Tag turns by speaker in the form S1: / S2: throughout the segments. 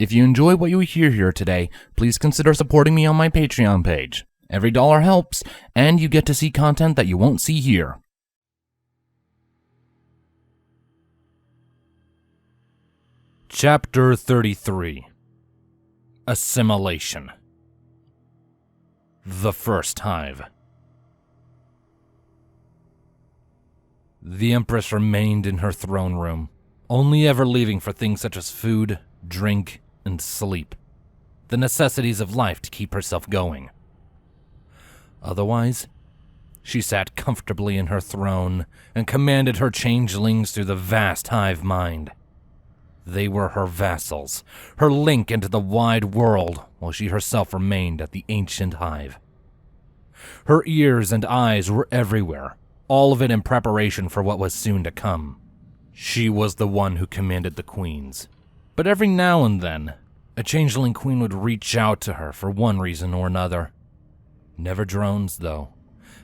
S1: If you enjoy what you hear here today, please consider supporting me on my Patreon page. Every dollar helps, and you get to see content that you won't see here. Chapter 33. Assimilation. The First Hive. The Empress remained in her throne room, only ever leaving for things such as food, drink, and sleep, the necessities of life to keep herself going. Otherwise, she sat comfortably in her throne and commanded her changelings through the vast hive mind. They were her vassals, her link into the wide world, while she herself remained at the ancient hive. Her ears and eyes were everywhere, all of it in preparation for what was soon to come. She was the one who commanded the queens, but every now and then, a changeling queen would reach out to her for one reason or another. Never drones, though.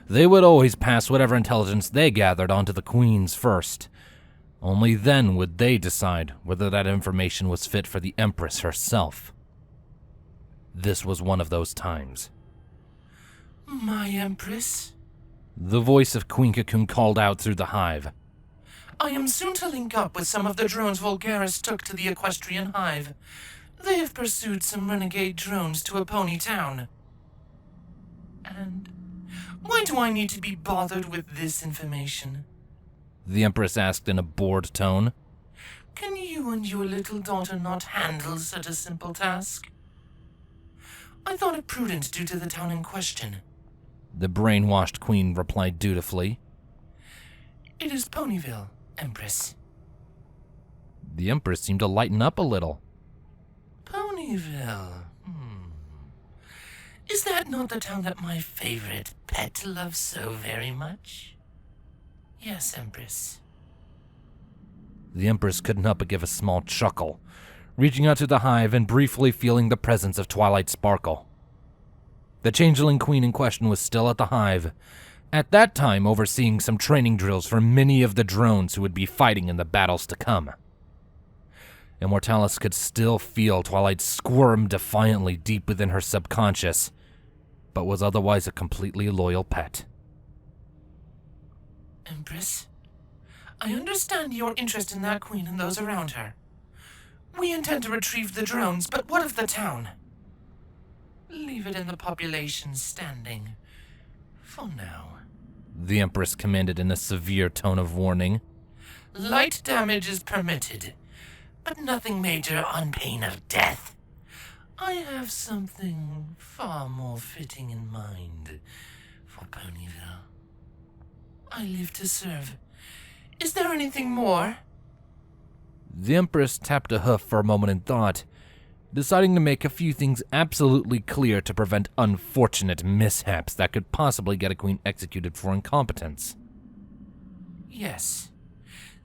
S1: They would always pass whatever intelligence they gathered onto the queens first. Only then would they decide whether that information was fit for the Empress herself. This was one of those times.
S2: My Empress?
S1: The voice of Queen Cocoon called out through the hive.
S2: I am soon to link up with some of the drones Vulgaris took to the Equestrian Hive. They have pursued some renegade drones to a pony town. And why do I need to be bothered with this information?
S1: The Empress asked in a bored tone.
S2: Can you and your little daughter not handle such a simple task? I thought it prudent due to the town in question.
S1: The brainwashed queen replied dutifully.
S2: It is Ponyville, Empress.
S1: The Empress seemed to lighten up a little.
S2: Ponyville. Is that not the town that my favorite pet loves so very much? Yes, Empress.
S1: The Empress couldn't help but give a small chuckle, reaching out to the hive and briefly feeling the presence of Twilight Sparkle. The changeling queen in question was still at the hive, at that time overseeing some training drills for many of the drones who would be fighting in the battles to come. Immortalis could still feel Twilight squirm defiantly deep within her subconscious, but was otherwise a completely loyal pet.
S2: Empress, I understand your interest in that queen and those around her. We intend to retrieve the drones, but what of the town? Leave it in the population standing. For now.
S1: The Empress commanded in a severe tone of warning.
S2: Light damage is permitted, but nothing major on pain of death. I have something far more fitting in mind for Ponyville. I live to serve. Is there anything more?
S1: The Empress tapped a hoof for a moment in thought, deciding to make a few things absolutely clear to prevent unfortunate mishaps that could possibly get a queen executed for incompetence.
S2: Yes.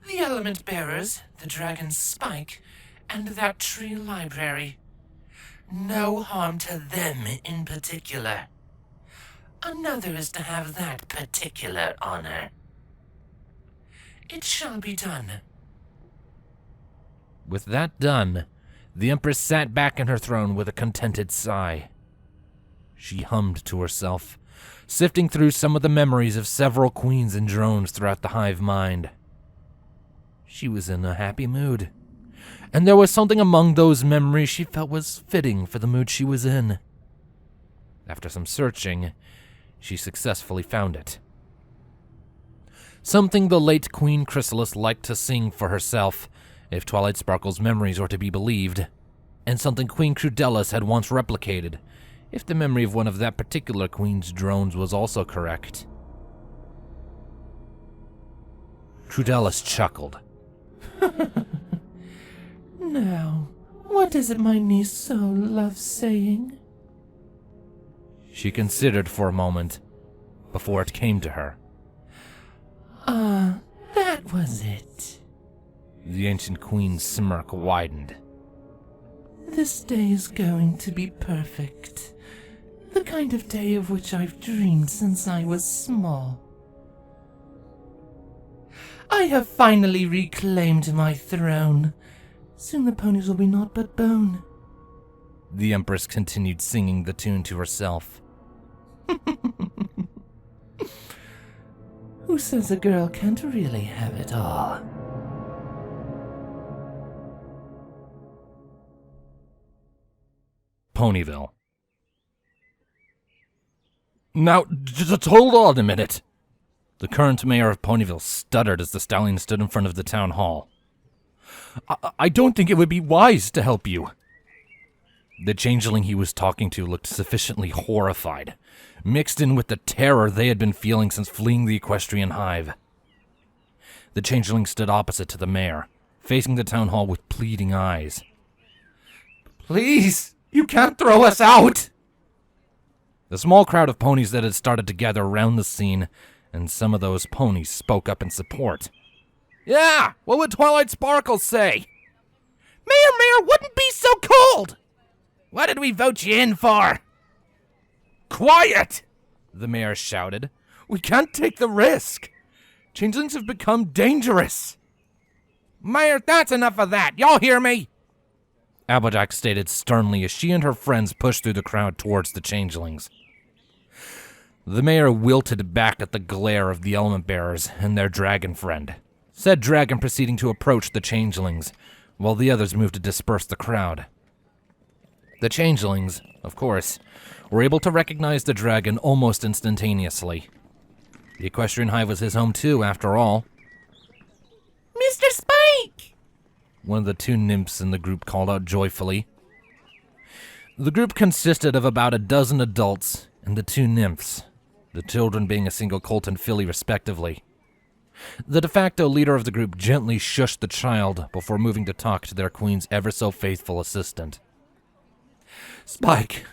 S2: The element bearers, the dragon's spike, and that tree library. No harm to them in particular. Another is to have that particular honor. It shall be done.
S1: With that done, the Empress sat back in her throne with a contented sigh. She hummed to herself, sifting through some of the memories of several queens and drones throughout the hive mind. She was in a happy mood, and there was something among those memories she felt was fitting for the mood she was in. After some searching, she successfully found it. Something the late Queen Chrysalis liked to sing for herself, if Twilight Sparkle's memories were to be believed, and something Queen Crudelis had once replicated, if the memory of one of that particular queen's drones was also correct. Crudelis chuckled.
S2: Now, what is it my niece so loves saying?
S1: She considered for a moment, before it came to her.
S2: That was it.
S1: The ancient queen's smirk widened.
S2: This day is going to be perfect. The kind of day of which I've dreamed since I was small. I have finally reclaimed my throne. Soon the ponies will be naught but bone.
S1: The Empress continued singing the tune to herself.
S2: Who says a girl can't really have it all?
S1: Ponyville. Now, just hold on a minute. The current mayor of Ponyville stuttered as the stallion stood in front of the town hall. I don't think it would be wise to help you. The changeling he was talking to looked sufficiently horrified, mixed in with the terror they had been feeling since fleeing the equestrian hive. The changeling stood opposite to the mayor, facing the town hall with pleading eyes.
S2: Please, you can't throw us out!
S1: The small crowd of ponies that had started to gather around the scene, and some of those ponies spoke up in support. Yeah, what would Twilight Sparkle say?
S2: Mayor, wouldn't be so cold! What did we vote you in for?
S1: Quiet! The mayor shouted. We can't take the risk. Changelings have become dangerous.
S2: Mayor, that's enough of that. Y'all hear me?
S1: Applejack stated sternly as she and her friends pushed through the crowd towards the changelings. The mayor wilted back at the glare of the element bearers and their dragon friend, said dragon proceeding to approach the changelings, while the others moved to disperse the crowd. The changelings, of course, were able to recognize the dragon almost instantaneously. The equestrian hive was his home too, after all.
S2: Mr. Spike!
S1: One of the two nymphs in the group called out joyfully. The group consisted of about a dozen adults and the two nymphs, the children being a single colt and filly respectively. The de facto leader of the group gently shushed the child before moving to talk to their queen's ever-so-faithful assistant.
S2: Spike,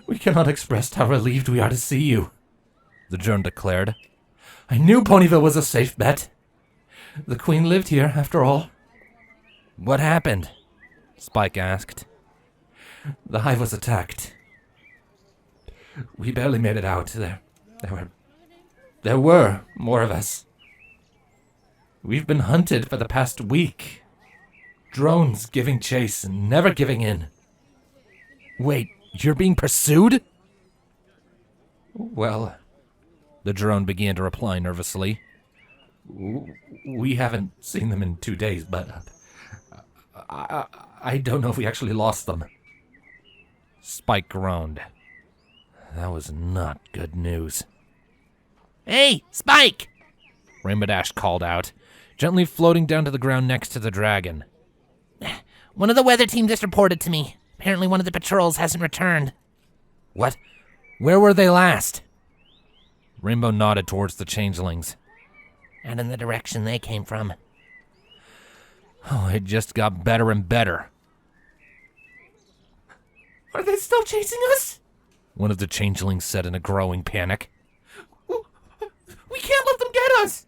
S2: we cannot express how relieved we are to see you,
S1: the drone declared.
S2: I knew Ponyville was a safe bet. The queen lived here, after all.
S1: What happened? Spike asked.
S2: The hive was attacked. We barely made it out. There were more of us. We've been hunted for the past week. Drones giving chase and never giving in.
S1: Wait, you're being pursued?
S2: Well,
S1: the drone began to reply nervously.
S2: We haven't seen them in 2 days, but I don't know if we actually lost them.
S1: Spike groaned. That was not good news.
S2: Hey, Spike!
S1: Rainbow Dash called out, gently floating down to the ground next to the dragon.
S2: One of the weather team just reported to me. Apparently one of the patrols hasn't returned.
S1: What? Where were they last? Rainbow nodded towards the changelings.
S2: And in the direction they came from.
S1: Oh, it just got better and better.
S2: Are they still chasing us?
S1: One of the changelings said in a growing panic.
S2: We can't let them get us!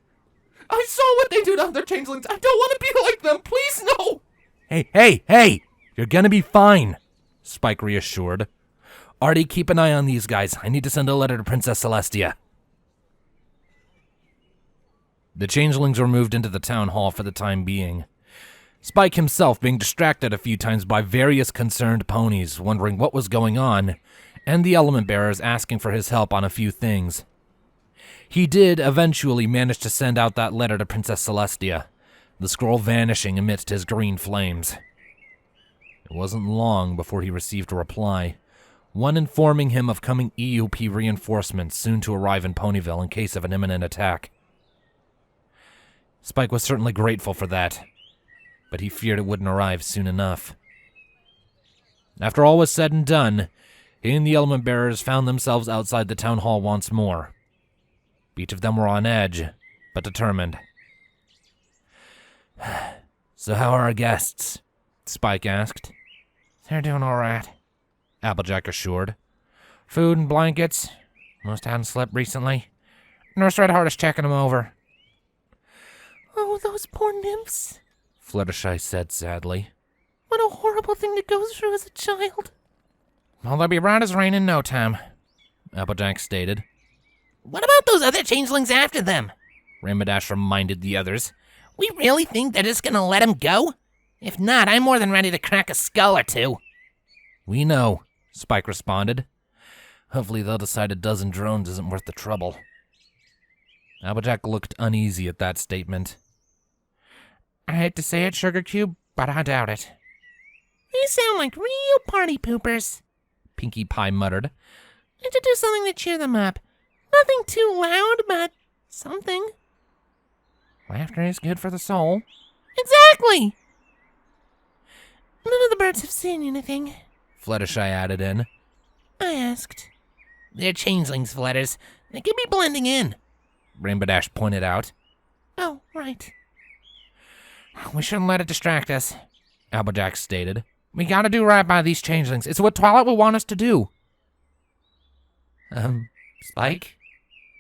S2: I saw what they do to other changelings. I don't want to be like them. Please, no!
S1: Hey! You're gonna be fine, Spike reassured. Artie, keep an eye on these guys. I need to send a letter to Princess Celestia. The changelings were moved into the town hall for the time being. Spike himself being distracted a few times by various concerned ponies, wondering what was going on, and the element bearers asking for his help on a few things. He did eventually manage to send out that letter to Princess Celestia, the scroll vanishing amidst his green flames. It wasn't long before he received a reply, one informing him of coming EUP reinforcements soon to arrive in Ponyville in case of an imminent attack. Spike was certainly grateful for that, but he feared it wouldn't arrive soon enough. After all was said and done, he and the element bearers found themselves outside the town hall once more. Each of them were on edge, but determined. So how are our guests? Spike asked.
S2: They're doing all right,
S1: Applejack assured.
S2: Food and blankets. Most hadn't slept recently. Nurse Red Heart is checking them over. Oh, those poor nymphs,
S1: Fluttershy said sadly.
S2: What a horrible thing to go through as a child. Well, they'll be right as rain in no time,
S1: Applejack stated.
S2: What about those other changelings after them?
S1: Rainbow Dash reminded the others.
S2: We really think they're just gonna let him go? If not, I'm more than ready to crack a skull or two.
S1: We know, Spike responded. Hopefully they'll decide a dozen drones isn't worth the trouble. Applejack looked uneasy at that statement.
S2: I hate to say it, Sugar Cube, but I doubt it. They sound like real party poopers,
S1: Pinkie Pie muttered.
S2: And to do something to cheer them up. Nothing too loud, but something.
S1: Laughter is good for the soul.
S2: Exactly! None of the birds have seen anything,
S1: Fluttershy added in.
S2: I asked. They're changelings, Flutters. They could be blending in,
S1: Rainbow Dash pointed out.
S2: Oh, right.
S1: We shouldn't let it distract us, Applejack stated. We gotta do right by these changelings. It's what Twilight will want us to do. Spike?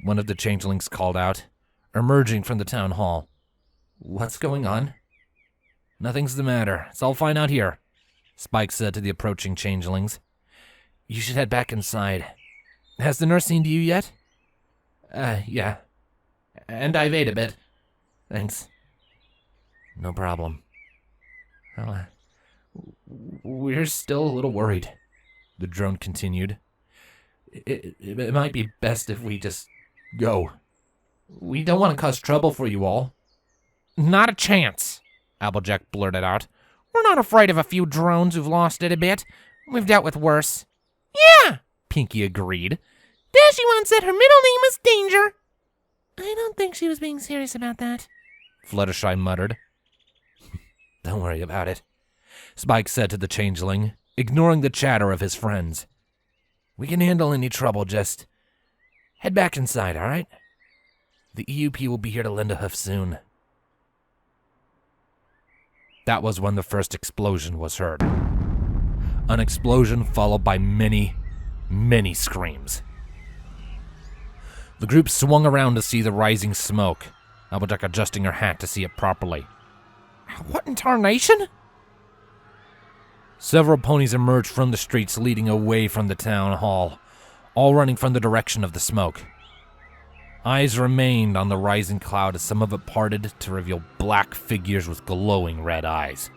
S1: One of the changelings called out, emerging from the town hall. What's going on? Nothing's the matter. It's all fine out here, Spike said to the approaching changelings. You should head back inside. Has the nurse seen to you yet? Yeah. And I've ate a bit. Thanks. No problem. Well, we're still a little worried, the drone continued. It might be best if we just go. We don't want to cause trouble for you all. Not a chance, Applejack blurted out. We're not afraid of a few drones who've lost it a bit. We've dealt with worse.
S2: Yeah,
S1: Pinkie agreed.
S2: Dashy once said her middle name was Danger. I don't think she was being serious about that,
S1: Fluttershy muttered. Don't worry about it, Spike said to the changeling, ignoring the chatter of his friends. We can handle any trouble, just head back inside, all right? The EUP will be here to lend a hoof soon. That was when the first explosion was heard. An explosion followed by many, many screams. The group swung around to see the rising smoke, Applejack adjusting her hat to see it properly. What in tarnation? Several ponies emerged from the streets leading away from the town hall, all running from the direction of the smoke. Eyes remained on the rising cloud as some of it parted to reveal black figures with glowing red eyes.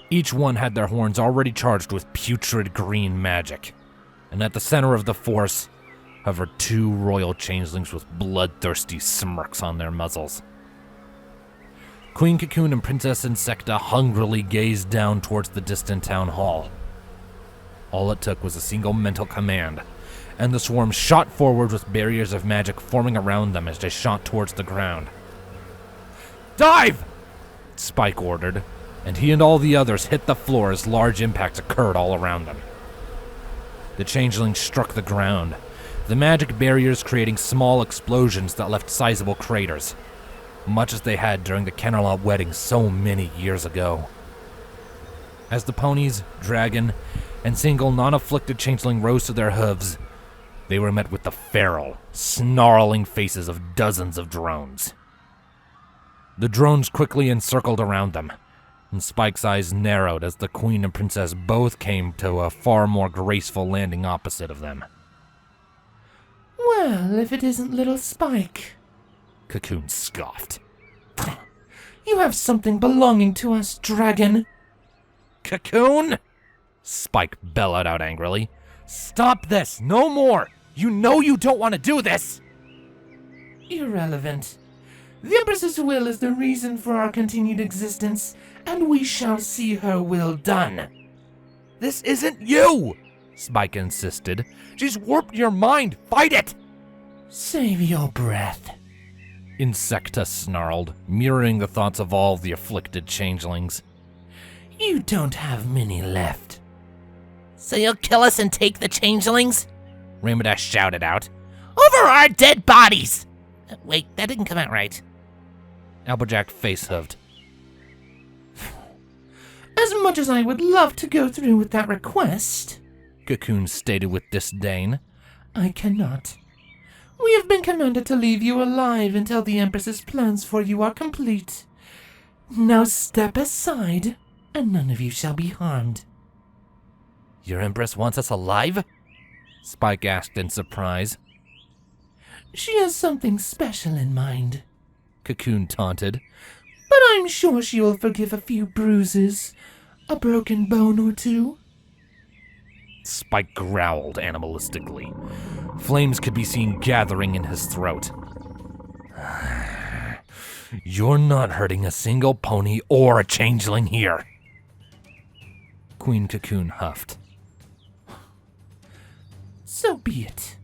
S1: Each one had their horns already charged with putrid green magic, and at the center of the force hovered two royal changelings with bloodthirsty smirks on their muzzles. Queen Cocoon and Princess Insecta hungrily gazed down towards the distant town hall. All it took was a single mental command, and the swarm shot forward with barriers of magic forming around them as they shot towards the ground. Dive! Spike ordered, and he and all the others hit the floor as large impacts occurred all around them. The changelings struck the ground, the magic barriers creating small explosions that left sizable craters, much as they had during the Kennerlot wedding so many years ago. As the ponies, dragon, and single non-afflicted changeling rose to their hooves, they were met with the feral, snarling faces of dozens of drones. The drones quickly encircled around them, and Spike's eyes narrowed as the Queen and Princess both came to a far more graceful landing opposite of them.
S2: Well, if it isn't little Spike,
S1: Cocoon scoffed.
S2: You have something belonging to us, dragon.
S1: Cocoon? Spike bellowed out angrily. Stop this! No more! You know you don't want to do this!
S2: Irrelevant. The Empress's will is the reason for our continued existence, and we shall see her will done.
S1: This isn't you! Spike insisted. She's warped your mind! Fight it!
S2: Save your breath,
S1: Insecta snarled, mirroring the thoughts of all the afflicted changelings.
S2: You don't have many left.
S3: So you'll kill us and take the changelings?
S1: Rainbow Dash shouted out.
S3: Over our dead bodies! Wait, that didn't come out right.
S1: Applejack face-hooved.
S2: As much as I would love to go through with that request,
S1: Cocoon stated with disdain,
S2: I cannot. We have been commanded to leave you alive until the Empress's plans for you are complete. Now step aside, and none of you shall be harmed.
S1: Your Empress wants us alive? Spike asked in surprise.
S2: She has something special in mind,
S1: Cocoon taunted.
S2: But I'm sure she will forgive a few bruises, a broken bone or two.
S1: Spike growled animalistically. Flames could be seen gathering in his throat. You're not hurting a single pony or a changeling here. Queen Cocoon huffed.
S2: So be it.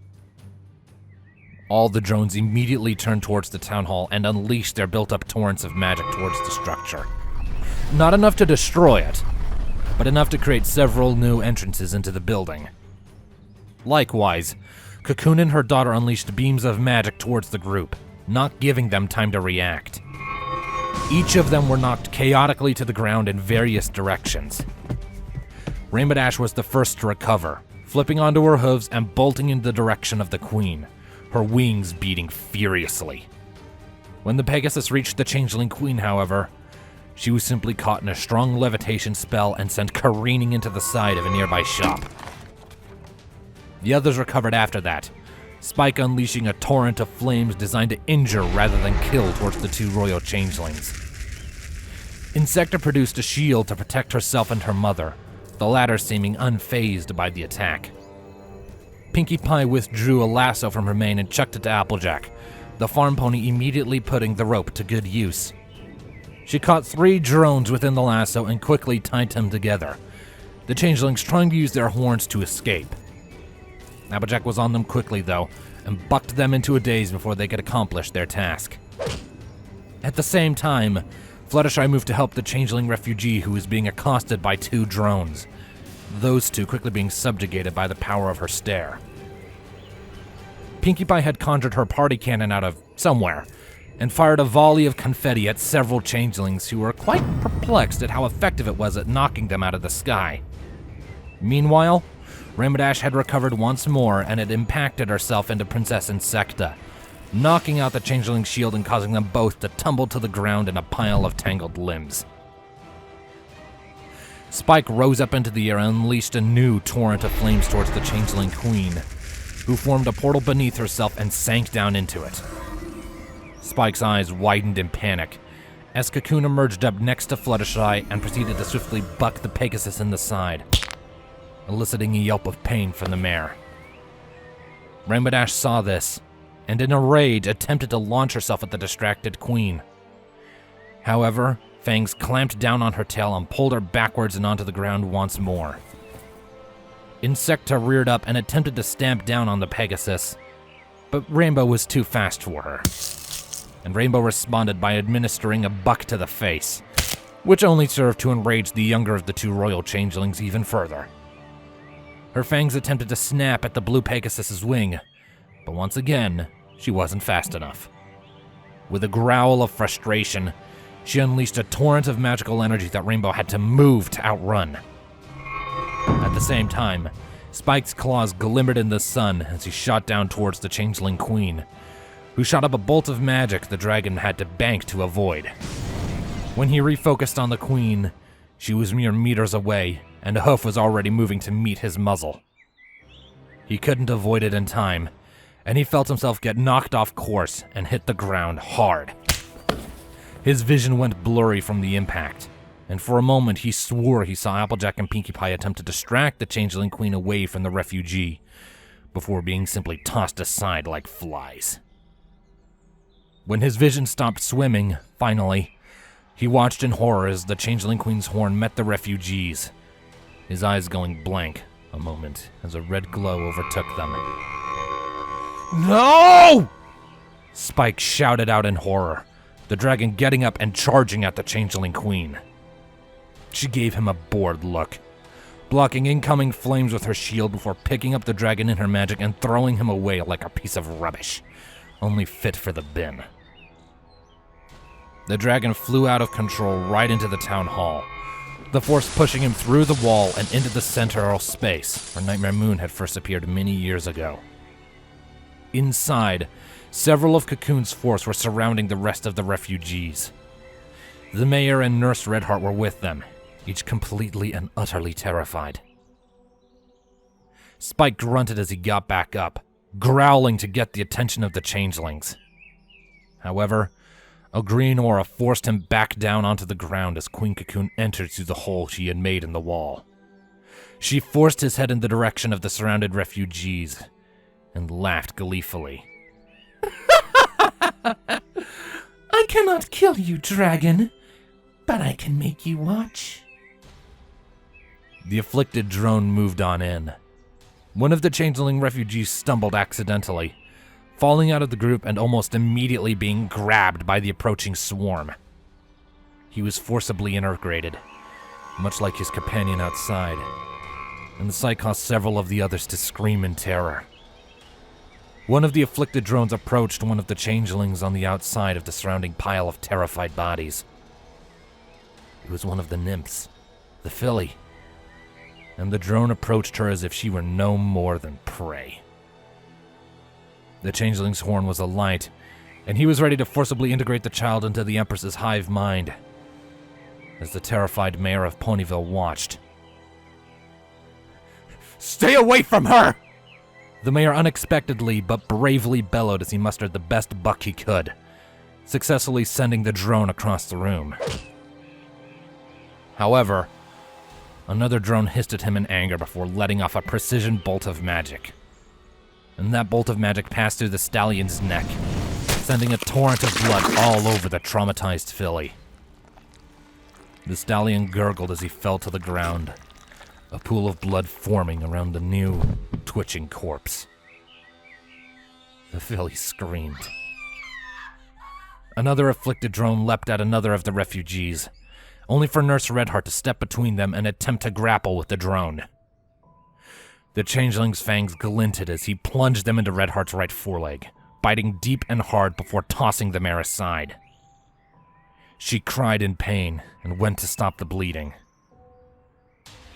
S1: All the drones immediately turned towards the town hall and unleashed their built-up torrents of magic towards the structure. Not enough to destroy it, but enough to create several new entrances into the building. Likewise, Cocoon and her daughter unleashed beams of magic towards the group, not giving them time to react. Each of them were knocked chaotically to the ground in various directions. Rainbow Dash was the first to recover, flipping onto her hooves and bolting in the direction of the queen, her wings beating furiously. When the Pegasus reached the changeling queen, however, she was simply caught in a strong levitation spell and sent careening into the side of a nearby shop. The others recovered after that, Spike unleashing a torrent of flames designed to injure rather than kill towards the two royal changelings. Insecta produced a shield to protect herself and her mother, the latter seeming unfazed by the attack. Pinkie Pie withdrew a lasso from her mane and chucked it to Applejack, the farm pony immediately putting the rope to good use. She caught 3 drones within the lasso and quickly tied them together, the changelings trying to use their horns to escape. Applejack was on them quickly, though, and bucked them into a daze before they could accomplish their task. At the same time, Fluttershy moved to help the changeling refugee who was being accosted by 2 drones, those 2 quickly being subjugated by the power of her stare. Pinkie Pie had conjured her party cannon out of somewhere, and fired a volley of confetti at several changelings who were quite perplexed at how effective it was at knocking them out of the sky. Meanwhile, Rainbow Dash had recovered once more and had impacted herself into Princess Insecta, knocking out the changeling shield and causing them both to tumble to the ground in a pile of tangled limbs. Spike rose up into the air and unleashed a new torrent of flames towards the changeling queen, who formed a portal beneath herself and sank down into it. Spike's eyes widened in panic as Cocoon emerged up next to Fluttershy and proceeded to swiftly buck the Pegasus in the side, eliciting a yelp of pain from the mare. Rainbow Dash saw this, and in a rage attempted to launch herself at the distracted queen. However, Fangs clamped down on her tail and pulled her backwards and onto the ground once more. Insecta reared up and attempted to stamp down on the Pegasus, but Rainbow was too fast for her, and Rainbow responded by administering a buck to the face, which only served to enrage the younger of the 2 royal changelings even further. Her fangs attempted to snap at the blue Pegasus's wing, but once again, she wasn't fast enough. With a growl of frustration, she unleashed a torrent of magical energy that Rainbow had to move to outrun. At the same time, Spike's claws glimmered in the sun as he shot down towards the changeling queen, who shot up a bolt of magic the dragon had to bank to avoid. When he refocused on the queen, she was mere meters away, and a hoof was already moving to meet his muzzle. He couldn't avoid it in time, and he felt himself get knocked off course and hit the ground hard. His vision went blurry from the impact, and for a moment he swore he saw Applejack and Pinkie Pie attempt to distract the changeling queen away from the refugee, before being simply tossed aside like flies. When his vision stopped swimming, finally, he watched in horror as the changeling queen's horn met the refugee's, his eyes going blank a moment as a red glow overtook them. "No!" Spike shouted out in horror, the dragon getting up and charging at the changeling queen. She gave him a bored look, blocking incoming flames with her shield before picking up the dragon in her magic and throwing him away like a piece of rubbish, only fit for the bin. The dragon flew out of control right into the town hall, the force pushing him through the wall and into the central space where Nightmare Moon had first appeared many years ago. Inside, several of Cocoon's force were surrounding the rest of the refugees. The mayor and Nurse Redheart were with them, each completely and utterly terrified. Spike grunted as he got back up, growling to get the attention of the changelings. However, a green aura forced him back down onto the ground as Queen Cocoon entered through the hole she had made in the wall. She forced his head in the direction of the surrounded refugees and laughed gleefully.
S2: I cannot kill you, dragon, but I can make you watch.
S1: The afflicted drone moved on in. One of the changeling refugees stumbled accidentally, falling out of the group and almost immediately being grabbed by the approaching swarm. He was forcibly integrated, much like his companion outside, and the sight caused several of the others to scream in terror. One of the afflicted drones approached one of the changelings on the outside of the surrounding pile of terrified bodies. It was one of the nymphs, the filly, and the drone approached her as if she were no more than prey. The changeling's horn was alight, and he was ready to forcibly integrate the child into the Empress's hive mind, as the terrified mayor of Ponyville watched. "Stay away from her!" The mayor unexpectedly but bravely bellowed as he mustered the best buck he could, successfully sending the drone across the room. However, another drone hissed at him in anger before letting off a precision bolt of magic. And that bolt of magic passed through the stallion's neck, sending a torrent of blood all over the traumatized filly. The stallion gurgled as he fell to the ground, a pool of blood forming around the new, twitching corpse. The filly screamed. Another afflicted drone leapt at another of the refugees, only for Nurse Redheart to step between them and attempt to grapple with the drone. The changeling's fangs glinted as he plunged them into Redheart's right foreleg, biting deep and hard before tossing the mare aside. She cried in pain and went to stop the bleeding.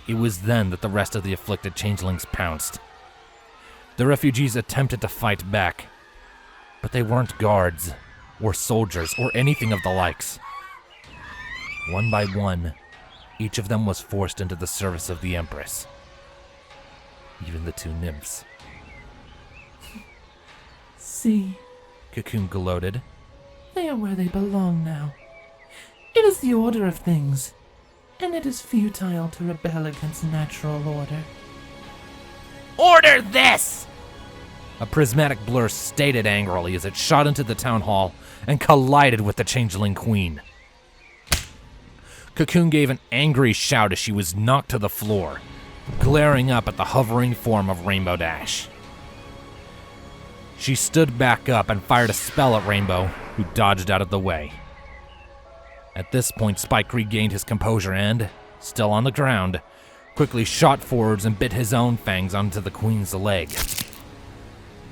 S1: It was then that the rest of the afflicted changelings pounced. The refugees attempted to fight back, but they weren't guards, or soldiers, or anything of the likes. One by one, each of them was forced into the service of the Empress. Even the two nymphs.
S2: See,
S1: Cocoon gloated.
S2: they are where they belong now. It is the order of things, and it is futile to rebel against natural order.
S3: Order this!
S1: A prismatic blur stated angrily as it shot into the town hall and collided with the changeling queen. Cocoon gave an angry shout as she was knocked to the floor, glaring up at the hovering form of Rainbow Dash. She stood back up and fired a spell at Rainbow, who dodged out of the way. At this point, Spike regained his composure and, still on the ground, quickly shot forwards and bit his own fangs onto the queen's leg.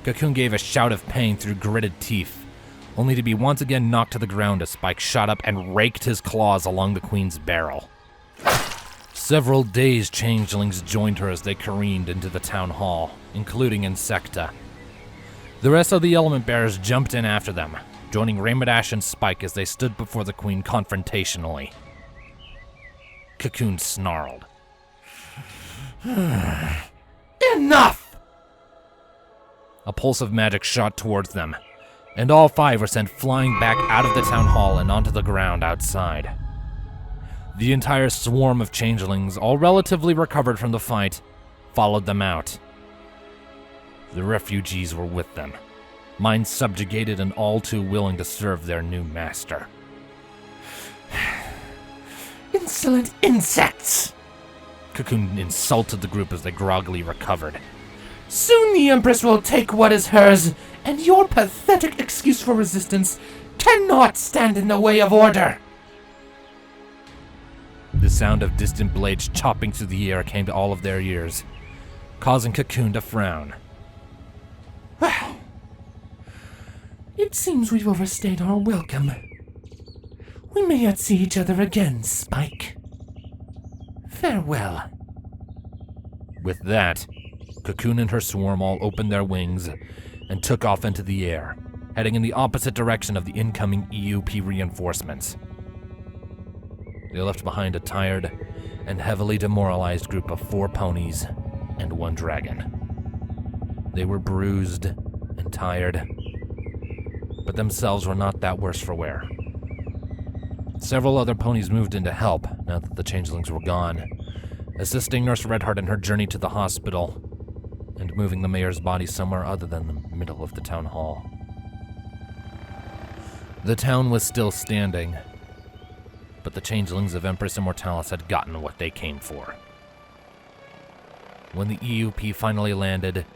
S1: Cocoon gave a shout of pain through gritted teeth, only to be once again knocked to the ground as Spike shot up and raked his claws along the queen's barrel. Several dazed changelings joined her as they careened into the town hall, including Insecta. The rest of the element bearers jumped in after them, joining Rainbow Dash and Spike as they stood before the queen confrontationally. Cocoon snarled.
S2: Enough!
S1: A pulse of magic shot towards them, and all five were sent flying back out of the town hall and onto the ground outside. The entire swarm of changelings, all relatively recovered from the fight, followed them out. The refugees were with them, minds subjugated and all too willing to serve their new master.
S2: Insolent insects!
S1: Cocoon insulted the group as they groggily recovered.
S2: Soon the Empress will take what is hers, and your pathetic excuse for resistance cannot stand in the way of order.
S1: The sound of distant blades chopping through the air came to all of their ears, causing Cocoon to frown.
S2: Well, it seems we've overstayed our welcome. We may yet see each other again, Spike. Farewell.
S1: With that, Cocoon and her swarm all opened their wings and took off into the air, heading in the opposite direction of the incoming EUP reinforcements. They left behind a tired and heavily demoralized group of 4 ponies and 1 dragon. They were bruised and tired, but themselves were not that worse for wear. Several other ponies moved in to help now that the changelings were gone, assisting Nurse Redheart in her journey to the hospital, and moving the mayor's body somewhere other than the middle of the town hall. The town was still standing, but the changelings of Empress Immortalis had gotten what they came for. When the EUP finally landed,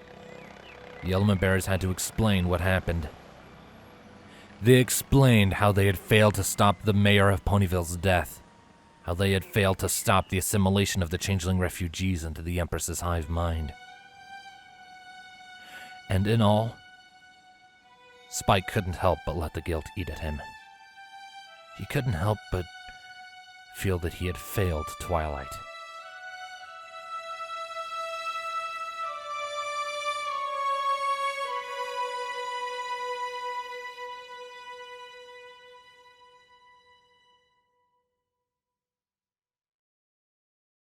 S1: the element bearers had to explain what happened. They explained how they had failed to stop the mayor of Ponyville's death, how they had failed to stop the assimilation of the changeling refugees into the Empress's hive mind. And in all, Spike couldn't help but let the guilt eat at him. He couldn't help but feel that he had failed Twilight.